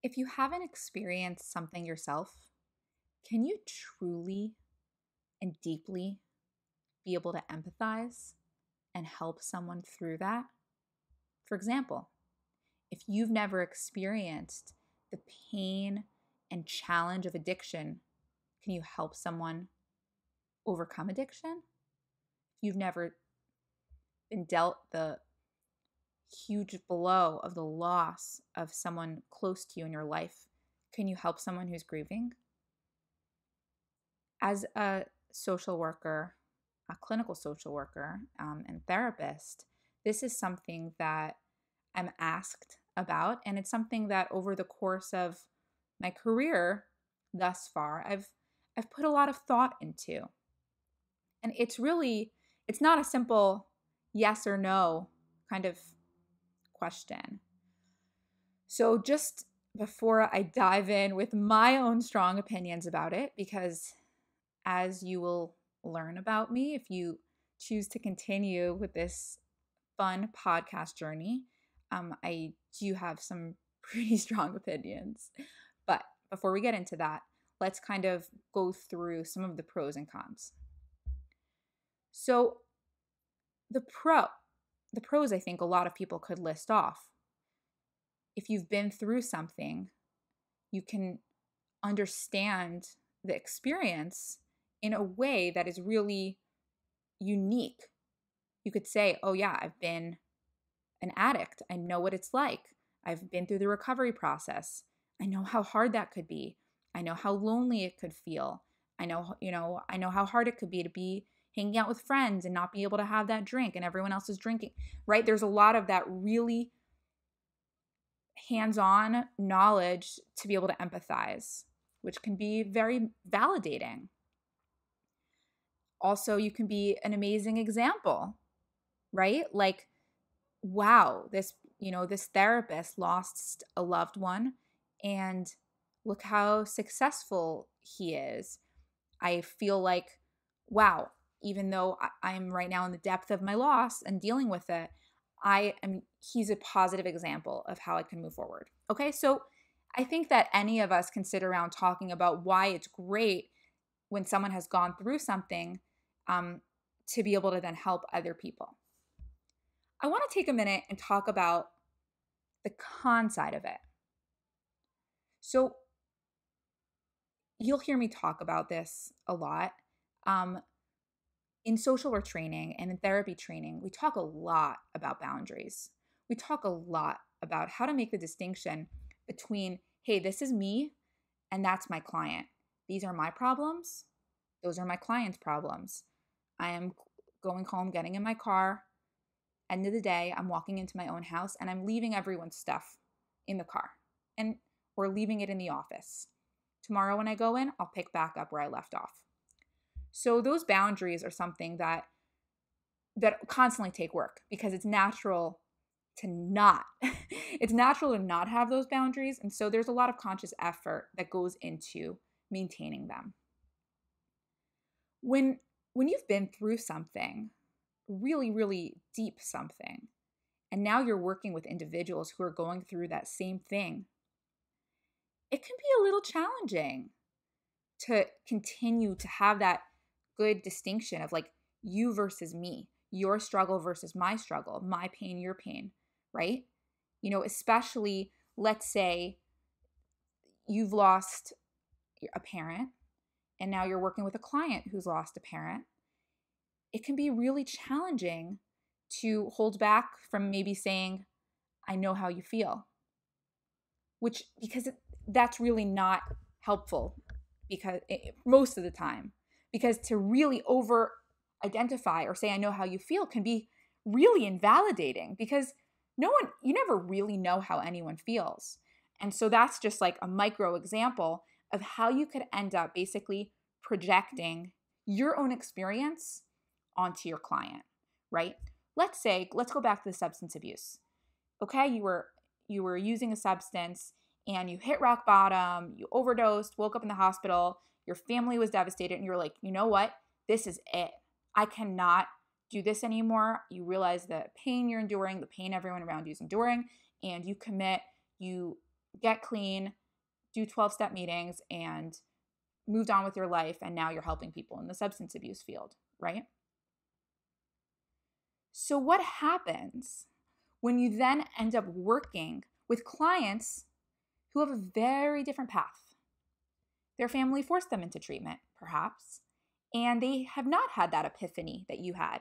If you haven't experienced something yourself, can you truly and deeply be able to empathize and help someone through that? For example, if you've never experienced the pain and challenge of addiction, can you help someone overcome addiction? If you've never been dealt the huge blow of the loss of someone close to you in your life, can you help someone who's grieving? As a social worker, a clinical social worker, and therapist, this is something that I'm asked about, and it's something that over the course of my career thus far, I've put a lot of thought into. And it's not a simple yes or no kind of question. So just before I dive in with my own strong opinions about it, because as you will learn about me, if you choose to continue with this fun podcast journey, I do have some pretty strong opinions. But before we get into that, let's kind of go through some of the pros and cons. So the pros, I think a lot of people could list off. If you've been through something, you can understand the experience in a way that is really unique. You could say, oh yeah, I've been an addict. I know what it's like. I've been through the recovery process. I know how hard that could be. I know how lonely it could feel. I know how hard it could be to be hanging out with friends and not be able to have that drink and everyone else is drinking, right? There's a lot of that really hands-on knowledge to be able to empathize, which can be very validating. Also, you can be an amazing example, right? Like, wow, this therapist lost a loved one and look how successful he is. I feel like, wow, even though I'm right now in the depth of my loss and dealing with it, he's a positive example of how I can move forward. Okay, so I think that any of us can sit around talking about why it's great when someone has gone through something to be able to then help other people. I want to take a minute and talk about the con side of it. So you'll hear me talk about this a lot. In social work training and in therapy training, we talk a lot about boundaries. We talk a lot about how to make the distinction between, hey, this is me and that's my client. These are my problems. Those are my client's problems. I am going home, getting in my car. End of the day, I'm walking into my own house and I'm leaving everyone's stuff in the car or leaving it in the office. Tomorrow when I go in, I'll pick back up where I left off. So those boundaries are something that constantly take work because it's natural to not have those boundaries. And so there's a lot of conscious effort that goes into maintaining them. When you've been through something, really, really deep something, and now you're working with individuals who are going through that same thing, it can be a little challenging to continue to have that good distinction of like you versus me, your struggle versus my struggle, my pain, your pain, right? Especially let's say you've lost a parent and now you're working with a client who's lost a parent. It can be really challenging to hold back from maybe saying, I know how you feel, because that's really not helpful most of the time, because to really over identify or say, I know how you feel can be really invalidating because you never really know how anyone feels. And so that's just like a micro example of how you could end up basically projecting your own experience onto your client, right? Let's go back to the substance abuse. Okay, you were using a substance and you hit rock bottom, you overdosed, woke up in the hospital, your family was devastated, and you're like, you know what? This is it. I cannot do this anymore. You realize the pain you're enduring, the pain everyone around you is enduring, and you commit, you get clean, do 12-step meetings, and moved on with your life, and now you're helping people in the substance abuse field, right? So what happens when you then end up working with clients who have a very different path? Their family forced them into treatment, perhaps, and they have not had that epiphany that you had.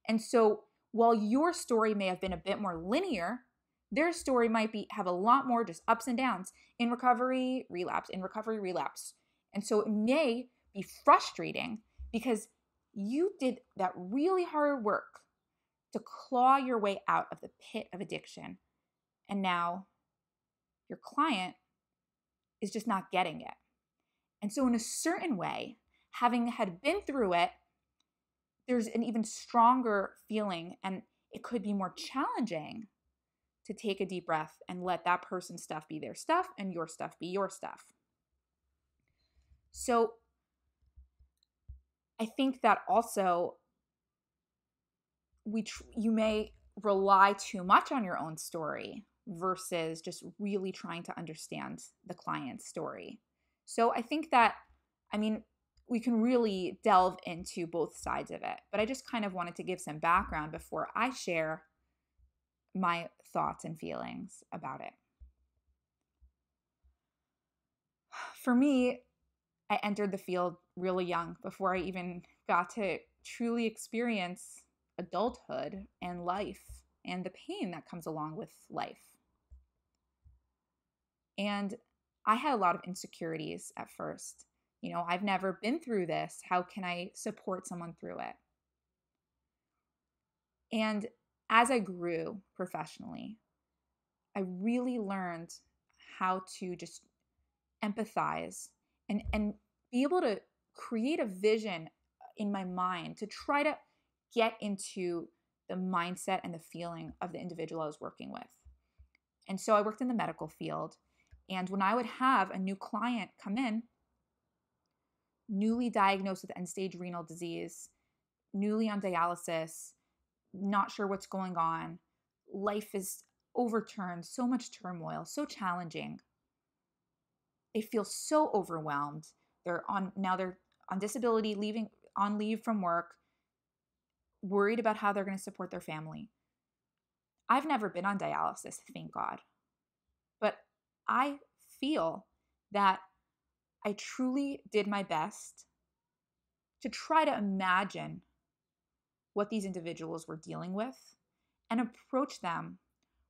And so while your story may have been a bit more linear, their story might have a lot more just ups and downs, in recovery, relapse, in recovery, relapse. And so it may be frustrating because you did that really hard work to claw your way out of the pit of addiction. And now your client is just not getting it. And so in a certain way, having had been through it, there's an even stronger feeling, and it could be more challenging to take a deep breath and let that person's stuff be their stuff and your stuff be your stuff. So I think that also you may rely too much on your own story versus just really trying to understand the client's story. So I think that, we can really delve into both sides of it, but I just kind of wanted to give some background before I share my thoughts and feelings about it. For me, I entered the field really young, before I even got to truly experience adulthood and life and the pain that comes along with life. And I had a lot of insecurities at first. I've never been through this. How can I support someone through it? And as I grew professionally, I really learned how to just empathize and be able to create a vision in my mind to try to get into the mindset and the feeling of the individual I was working with. And so I worked in the medical field. And when I would have a new client come in, newly diagnosed with end-stage renal disease, newly on dialysis, not sure what's going on, life is overturned, so much turmoil, so challenging. They feel so overwhelmed. They're on disability, on leave from work, worried about how they're going to support their family. I've never been on dialysis, thank God. But I feel that I truly did my best to try to imagine what these individuals were dealing with and approach them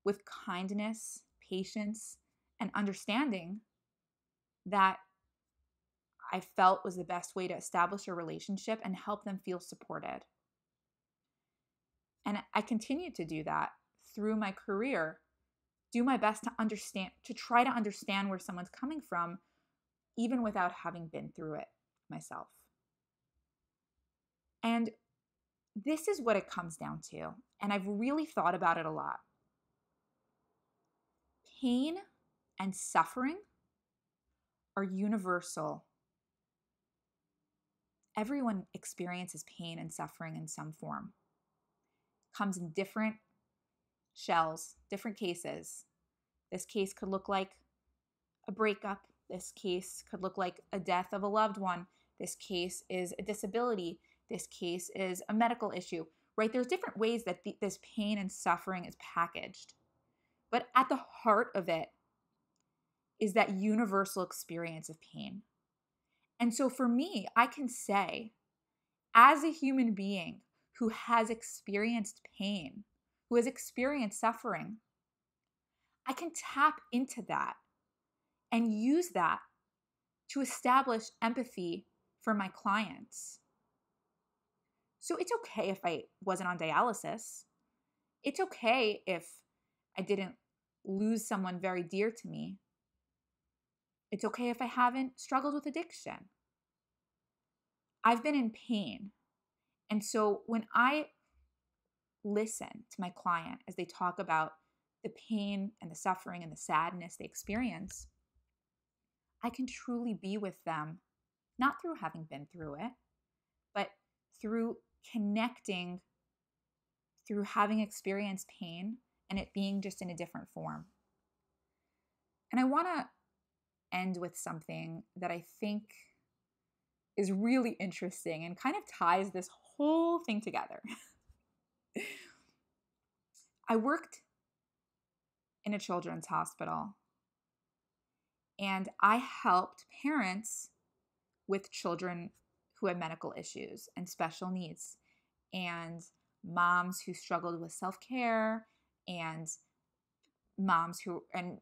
with kindness, patience, and understanding that I felt was the best way to establish a relationship and help them feel supported. And I continued to do that through my career, do my best to try to understand where someone's coming from, even without having been through it myself. And this is what it comes down to. And I've really thought about it a lot. Pain and suffering are universal. Everyone experiences pain and suffering in some form. It comes in different shells, different cases. This case could look like a breakup. This case could look like a death of a loved one. This case is a disability. This case is a medical issue, right? There's different ways that this pain and suffering is packaged. But at the heart of it is that universal experience of pain. And so for me, I can say, as a human being who has experienced pain, who has experienced suffering, I can tap into that and use that to establish empathy for my clients. So it's okay if I wasn't on dialysis. It's okay if I didn't lose someone very dear to me. It's okay if I haven't struggled with addiction. I've been in pain. And so when I listen to my client as they talk about the pain and the suffering and the sadness they experience, I can truly be with them, not through having been through it, but through connecting, through having experienced pain and it being just in a different form. And I want to end with something that I think is really interesting and kind of ties this whole thing together. I worked in a children's hospital, and I helped parents with children who had medical issues and special needs, and moms who struggled with self-care, and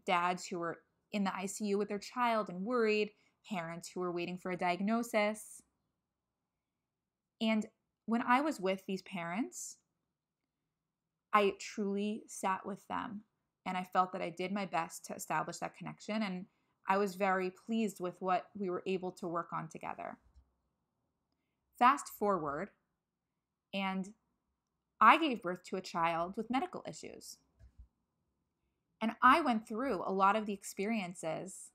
dads who were in the ICU with their child and worried, parents who were waiting for a diagnosis. And when I was with these parents, I truly sat with them, and I felt that I did my best to establish that connection, and I was very pleased with what we were able to work on together. Fast forward, and I gave birth to a child with medical issues. And I went through a lot of the experiences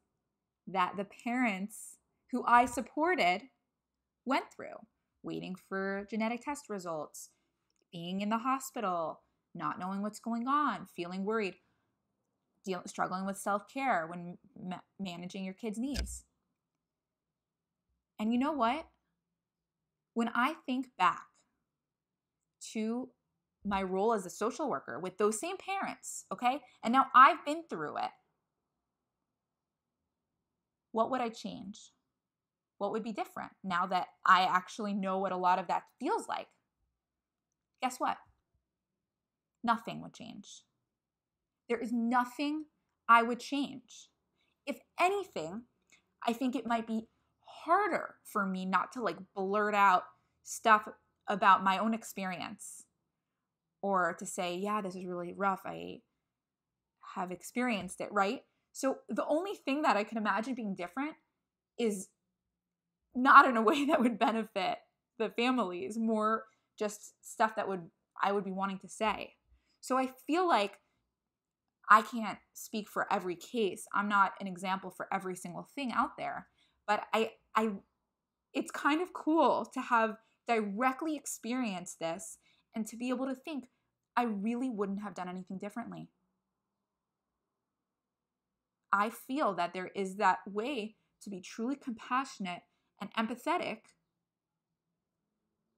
that the parents who I supported went through, waiting for genetic test results, being in the hospital, not knowing what's going on, feeling worried, struggling with self-care when managing your kids' needs. And you know what? When I think back to my role as a social worker with those same parents, okay? And now I've been through it. What would I change? What would be different now that I actually know what a lot of that feels like? Guess what? Nothing would change. There is nothing I would change. If anything, I think it might be harder for me not to blurt out stuff about my own experience, or to say, yeah, this is really rough. I have experienced it, right? So the only thing that I can imagine being different is not in a way that would benefit the families, more just stuff that I would be wanting to say. So I feel like I can't speak for every case. I'm not an example for every single thing out there, but it's kind of cool to have directly experienced this and to be able to think, I really wouldn't have done anything differently. I feel that there is that way to be truly compassionate and empathetic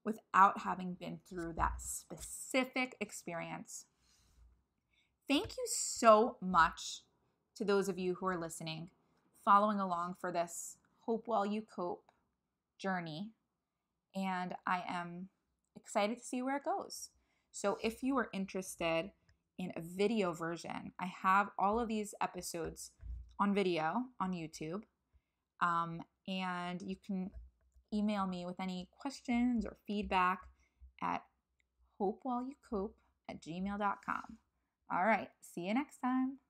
without having been through that specific experience. Thank you so much to those of you who are listening, following along for this Hope While You Cope journey. And I am excited to see where it goes. So if you are interested in a video version, I have all of these episodes on video on YouTube. And you can email me with any questions or feedback at hopewhileyoucope@gmail.com. All right, see you next time.